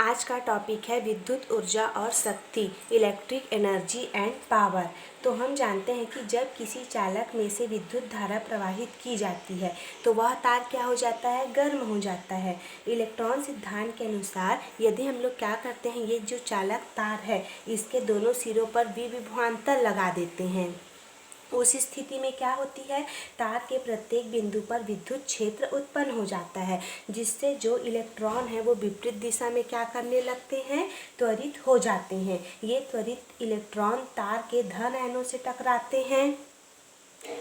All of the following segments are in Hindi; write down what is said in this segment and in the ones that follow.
आज का टॉपिक है विद्युत ऊर्जा और शक्ति, इलेक्ट्रिक एनर्जी एंड पावर। तो हम जानते हैं कि जब किसी चालक में से विद्युत धारा प्रवाहित की जाती है तो वह तार क्या हो जाता है, गर्म हो जाता है। इलेक्ट्रॉन सिद्धांत के अनुसार यदि हम लोग क्या करते हैं, ये जो चालक तार है इसके दोनों सिरों पर विभवांतर लगा देते हैं, उस स्थिति में क्या होती है, तार के प्रत्येक बिंदु पर विद्युत क्षेत्र उत्पन्न हो जाता है, जिससे जो इलेक्ट्रॉन है वो विपरीत दिशा में क्या करने लगते हैं, त्वरित हो जाते हैं। ये त्वरित इलेक्ट्रॉन तार के धन आयनों से टकराते हैं,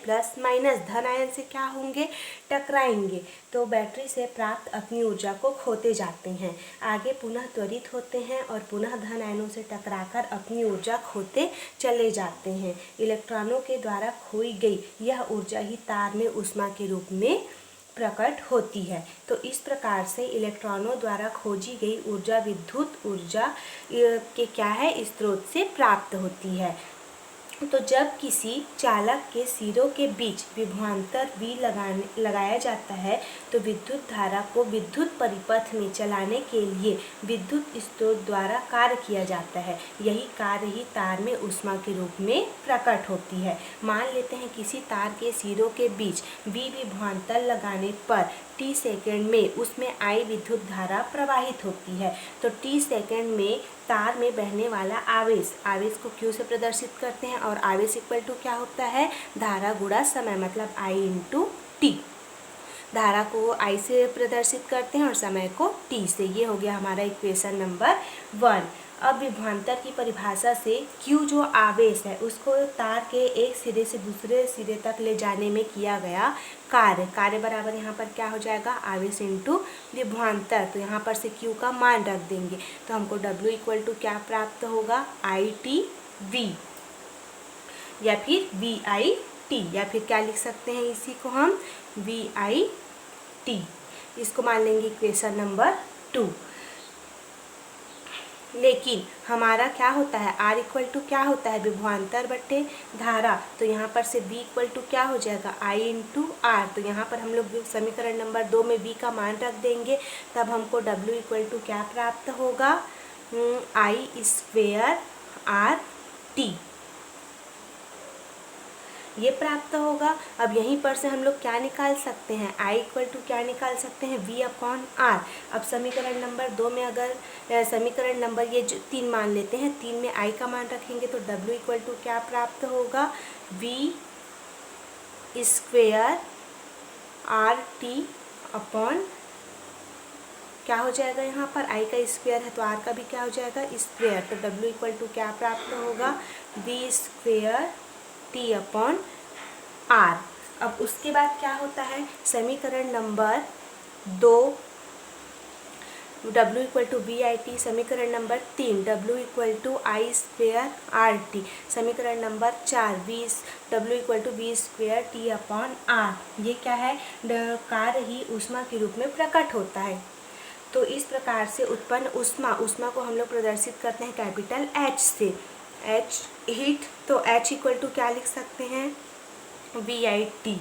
प्लस माइनस धन आयन से क्या होंगे, टकराएंगे, तो बैटरी से प्राप्त अपनी ऊर्जा को खोते जाते हैं। आगे पुनः त्वरित होते हैं और पुनः धन आयनों से टकराकर अपनी ऊर्जा खोते चले जाते हैं। इलेक्ट्रॉनों के द्वारा खोई गई यह ऊर्जा ही तार में ऊष्मा के रूप में प्रकट होती है। तो इस प्रकार से इलेक्ट्रॉनों द्वारा खोजी गई ऊर्जा विद्युत ऊर्जा के क्या है, स्रोत से प्राप्त होती है। तो जब किसी चालक के सिरों के बीच विभवांतर V लगाया जाता है तो विद्युत धारा को विद्युत परिपथ में चलाने के लिए विद्युत स्रोत द्वारा कार्य किया जाता है। यही कार्य ही तार में ऊष्मा के रूप में प्रकट होती है। मान लेते हैं किसी तार के सिरों के बीच V विभवांतर लगाने पर t सेकेंड में उसमें I विद्युत धारा प्रवाहित होती है। तो t सेकेंड में तार में बहने वाला आवेश को Q से प्रदर्शित करते हैं और आवेश इक्वल टू क्या होता है, धारा गुणा समय, मतलब I इंटू टी। धारा को I से प्रदर्शित करते हैं और समय को T से। ये हो गया हमारा इक्वेशन नंबर 1। अब विभवांतर की परिभाषा से Q जो आवेश है उसको तार के एक सिरे से दूसरे सिरे तक ले जाने में किया गया कार्य बराबर यहाँ पर क्या हो जाएगा, आवेश इंटू विभवांतर। तो यहाँ पर से Q का मान रख देंगे तो हमको W इक्वल टू क्या प्राप्त होगा, ITV या फिर VIT, या फिर क्या लिख सकते हैं इसी को हम VIT। इसको मान लेंगे इक्वेशन नंबर 2। लेकिन हमारा क्या होता है, R इक्वल टू क्या होता है, विभवांतर बट्टे धारा। तो यहाँ पर से V इक्वल टू क्या हो जाएगा, I इंटू R। तो यहाँ पर हम लोग समीकरण नंबर 2 में V का मान रख देंगे, तब हमको W इक्वल टू क्या प्राप्त होगा, I स्क्वेयर RT, ये प्राप्त होगा। अब यहीं पर से हम लोग क्या निकाल सकते हैं, I इक्वल टू क्या निकाल सकते हैं, V अपॉन R। अब समीकरण नंबर 2 में अगर समीकरण नंबर ये जो 3 मान लेते हैं, 3 में I का मान रखेंगे तो W इक्वल टू क्या प्राप्त होगा, V स्क्वेयर RT अपॉन क्या हो जाएगा, यहाँ पर I का स्क्वायर है तो R का भी क्या हो जाएगा, स्क्वायर। तो W इक्वल टू क्या प्राप्त होगा, V square T upon R। अब उसके बाद क्या होता है, समीकरण number 2 W equal to VIT, समीकरण number 3 W equal to I square RT, समीकरण number 4 W equal to V square T upon R। ये क्या है, कार्य ही ऊष्मा के रूप में प्रकट होता है। तो इस प्रकार से उत्पन्न ऊष्मा को हम लोग प्रदर्शित करते हैं कैपिटल H से, H हीट। तो H इक्वल टू क्या लिख सकते हैं, VIT,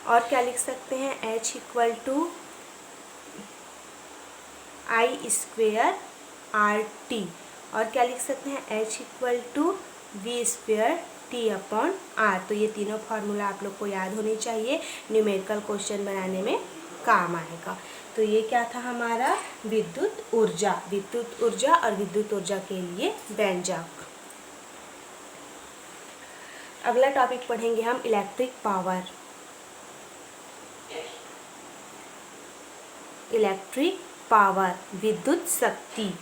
और क्या लिख सकते हैं, H equal to I square RT, और क्या लिख सकते हैं, H equal to V square T upon R। तो ये तीनों फार्मूला आप लोग को याद होनी चाहिए, न्यूमेरिकल क्वेश्चन बनाने में काम आएगा। तो ये क्या था हमारा विद्युत ऊर्जा और विद्युत ऊर्जा के लिए व्यंजक। अगला टॉपिक पढ़ेंगे हम इलेक्ट्रिक पावर। इलेक्ट्रिक पावर, विद्युत शक्ति।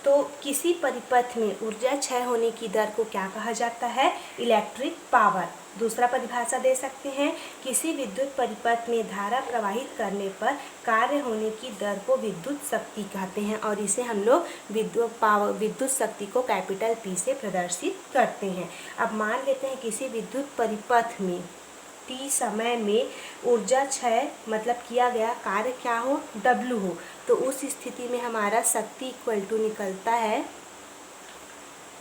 तो किसी परिपथ में ऊर्जा क्षय होने की दर को क्या कहा जाता है, इलेक्ट्रिक पावर। दूसरा परिभाषा दे सकते हैं, किसी विद्युत परिपथ में धारा प्रवाहित करने पर कार्य होने की दर को विद्युत शक्ति कहते हैं, और इसे हम लोग विद्युत शक्ति को कैपिटल P से प्रदर्शित करते हैं। अब मान लेते हैं किसी विद्युत परिपथ में T समय में ऊर्जा क्षय मतलब किया गया कार्य क्या हो, W हो। तो उस स्थिति में हमारा शक्ति इक्वल टू निकलता है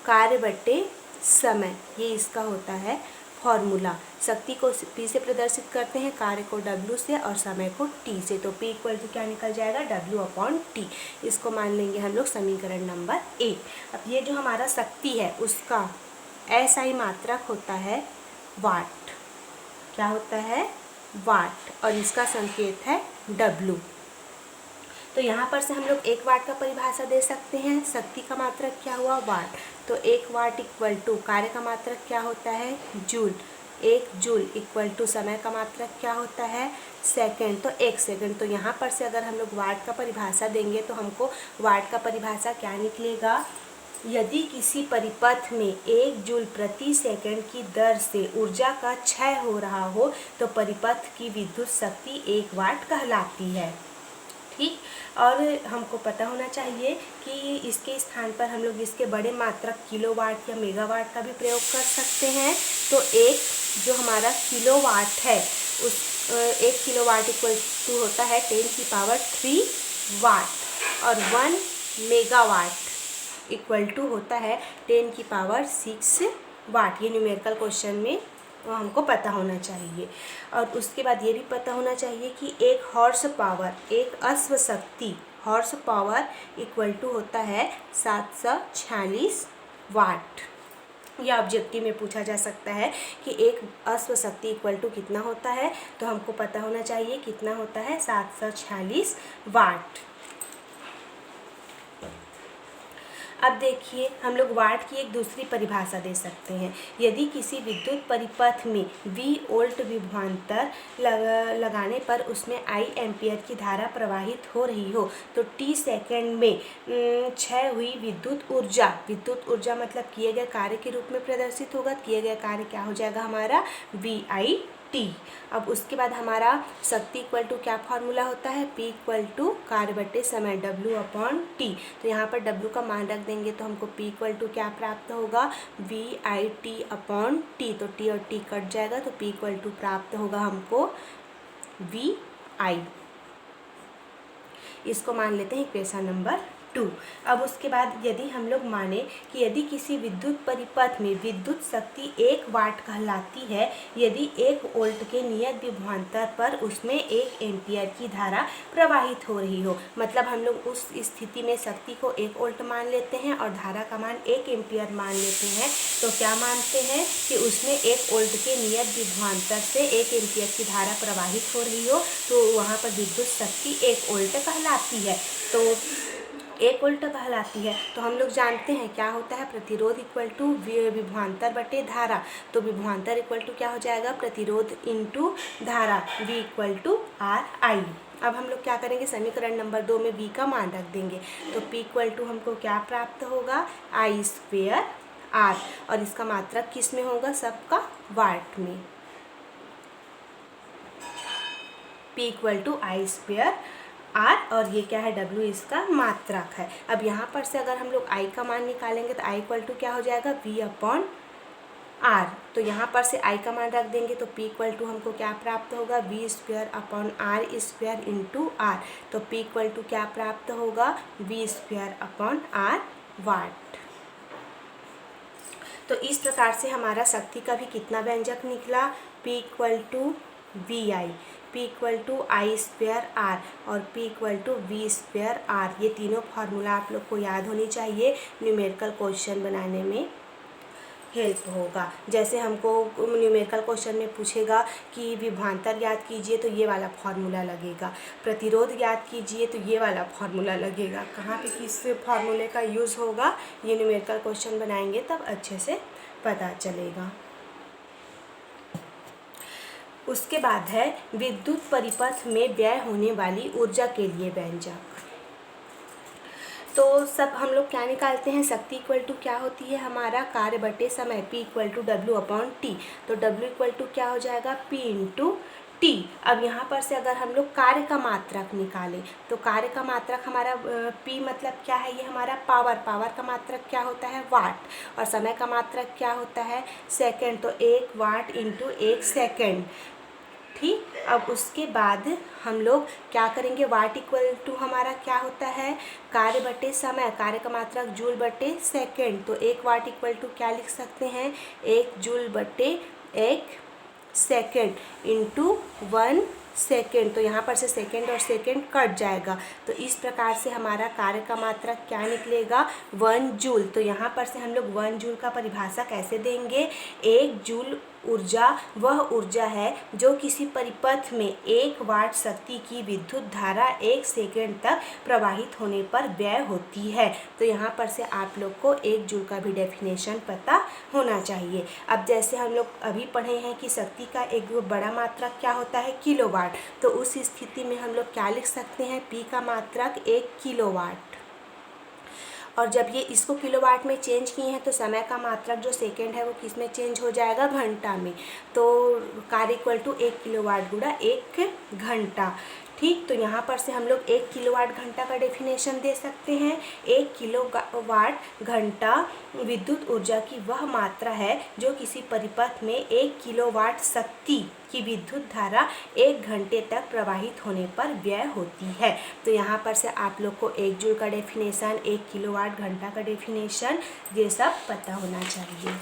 कार्य बट्टे समय, ये इसका होता है फॉर्मूला। शक्ति को P से प्रदर्शित करते हैं, कार्य को W से और समय को T से। तो P इक्वल टू क्या निकल जाएगा, W/T। इसको मान लेंगे हम लोग समीकरण नंबर 1। अब ये जो हमारा शक्ति है उसका SI मात्रक होता है वाट। क्या होता है, वाट, और इसका संकेत है W। तो यहाँ पर से हम लोग 1 वाट का परिभाषा दे सकते हैं। शक्ति का मात्रक क्या हुआ, वाट। तो 1 वाट इक्वल टू कार्य का मात्रक क्या होता है, जूल। 1 जूल इक्वल टू समय का मात्रक क्या होता है, सेकंड। तो 1 सेकंड। तो यहाँ पर से अगर हम लोग वाट का परिभाषा देंगे तो हमको वाट का परिभाषा क्या निकलेगा, यदि किसी परिपथ में 1 जूल प्रति सेकंड की दर से ऊर्जा का क्षय हो रहा हो तो परिपथ की विद्युत शक्ति 1 वाट कहलाती है। ठीक, और हमको पता होना चाहिए कि इसके स्थान पर हम लोग इसके बड़े मात्रक किलोवाट या मेगावाट का भी प्रयोग कर सकते हैं। तो एक जो हमारा किलोवाट है उस 1 किलोवाट इक्वल टू होता है 10⁻³ वाट, और 1 मेगावाट इक्वल टू होता है 10⁻6 वाट। ये न्यूमेरिकल क्वेश्चन में वो हमको पता होना चाहिए। और उसके बाद ये भी पता होना चाहिए कि एक हॉर्स पावर, एक अश्व शक्ति हॉर्स पावर इक्वल टू होता है 746 वाट। या ऑब्जेक्टिव में पूछा जा सकता है कि एक अश्व शक्ति इक्वल टू कितना होता है, तो हमको पता होना चाहिए कितना होता है, 746 वाट। अब देखिए हम लोग वाट की एक दूसरी परिभाषा दे सकते हैं। यदि किसी विद्युत परिपथ में V वोल्ट विभवांतर लगाने पर उसमें I एम्पियर की धारा प्रवाहित हो रही हो तो T सेकंड में क्षय हुई विद्युत ऊर्जा मतलब किए गए कार्य के रूप में प्रदर्शित होगा। किए गए कार्य क्या हो जाएगा हमारा, VIT। अब उसके बाद हमारा शक्ति इक्वल टू क्या फॉर्मूला होता है, P इक्वल टू कार्य बटे समय W/T। तो यहाँ पर W का मान रख देंगे तो हमको P इक्वल टू क्या प्राप्त होगा, VIT/T। तो T और T कट जाएगा तो P इक्वल टू प्राप्त होगा हमको VI। इसको मान लेते हैं इक्वेशन नंबर 2। अब उसके बाद यदि हम लोग माने कि यदि किसी विद्युत परिपथ में विद्युत शक्ति 1 वाट कहलाती है, यदि 1 वोल्ट के नियत विभवांतर पर उसमें 1 एम्पियर की धारा प्रवाहित हो रही हो, मतलब हम लोग उस स्थिति में शक्ति को 1 वोल्ट मान लेते हैं और धारा का मान 1 एम्पियर मान लेते हैं। तो क्या मानते हैं कि उसमें 1 वोल्ट के नियत विभवांतर से 1 एम्पियर की धारा प्रवाहित हो रही हो, तो वहाँ पर विद्युत शक्ति 1 वोल्ट कहलाती है। तो 1 वोल्ट कहलाती है। तो हम लोग जानते हैं क्या होता है, प्रतिरोध इक्वल टू विभवांतर बटे धारा। तो विभवांतर इक्वल टू क्या हो जाएगा, प्रतिरोध इंटू धारा, V इक्वल टू RI। अब हम लोग क्या करेंगे, समीकरण नंबर 2 में V का मान रख देंगे। तो P इक्वल टू हमको क्या प्राप्त होगा, I² R, और इसका मात्रक किस में होगा, सबका वाट में। P equal to I² R, और ये क्या है, W इसका मात्रक है। अब यहाँ पर से अगर हम लोग I का मान निकालेंगे तो I इक्वल टू क्या हो जाएगा, V/R। तो यहाँ पर से I का मान रख देंगे तो P इक्वल टू हमको क्या प्राप्त होगा, V²/R² इंटू R। तो P इक्वल टू क्या प्राप्त होगा, V²/R वाट। तो इस प्रकार से हमारा शक्ति का भी कितना व्यंजक निकला, P equal to VI, P equal to I²R और P इक्वल टू V²R। ये तीनों फार्मूला आप लोग को याद होनी चाहिए, न्यूमेरिकल क्वेश्चन बनाने में हेल्प होगा। जैसे हमको न्यूमेरिकल क्वेश्चन में पूछेगा कि विभवांतर याद कीजिए तो ये वाला फार्मूला लगेगा, प्रतिरोध याद कीजिए तो ये वाला फार्मूला लगेगा। कहाँ पे किस फार्मूले का यूज़ होगा, ये न्यूमेरिकल क्वेश्चन बनाएंगे तब अच्छे से पता चलेगा। उसके बाद है विद्युत परिपथ में व्यय होने वाली ऊर्जा के लिए व्यंजक। तो सब हम लोग क्या निकालते हैं, शक्ति इक्वल टू क्या होती है हमारा, कार्य बटे समय, P इक्वल टू W/T। तो W इक्वल टू क्या हो जाएगा, P इंटू T। अब यहाँ पर से अगर हम लोग कार्य का मात्रक निकालें तो कार्य का मात्रक हमारा P मतलब क्या है, ये हमारा पावर का मात्रक क्या होता है, वाट, और समय का मात्रक क्या होता है, सेकंड। तो 1 वाट इंटू 1 सेकंड। ठीक, अब उसके बाद हम लोग क्या करेंगे, वाट इक्वल टू हमारा क्या होता है, कार्य बटे समय, कार्य का मात्रक जूल बटे सेकंड। तो 1 वाट इक्वल टू क्या लिख सकते हैं, 1 जूल बटे एक सेकेंड इंटू 1 सेकेंड। तो यहाँ पर से सेकेंड और सेकेंड कट जाएगा। तो इस प्रकार से हमारा कार्य का मात्रक क्या निकलेगा? 1 जूल। तो यहाँ पर से हम लोग 1 जूल का परिभाषा कैसे देंगे? 1 जूल ऊर्जा वह ऊर्जा है जो किसी परिपथ में 1 वाट शक्ति की विद्युत धारा 1 सेकेंड तक प्रवाहित होने पर व्यय होती है। तो यहाँ पर से आप लोग को 1 जूल का भी डेफिनेशन पता होना चाहिए। अब जैसे हम लोग अभी पढ़े हैं कि शक्ति का एक बड़ा मात्रक क्या होता है? किलोवाट। तो उस स्थिति में हम लोग क्या लिख सकते हैं? P का मात्रक 1 किलोवाट। और जब ये इसको किलोवाट में चेंज किए हैं तो समय का मात्रक जो सेकेंड है वो किस में चेंज हो जाएगा? घंटा में। तो कार्य इक्वल टू 1 किलोवाट गुणा 1 घंटा। ठीक, तो यहाँ पर से हम लोग 1 किलोवाट घंटा का डेफिनेशन दे सकते हैं। 1 किलोवाट घंटा विद्युत ऊर्जा की वह मात्रा है जो किसी परिपथ में 1 किलोवाट शक्ति की विद्युत धारा 1 घंटे तक प्रवाहित होने पर व्यय होती है। तो यहाँ पर से आप लोग को 1 जूल का डेफिनेशन, 1 किलोवाट घंटा का डेफिनेशन, ये सब पता होना चाहिए।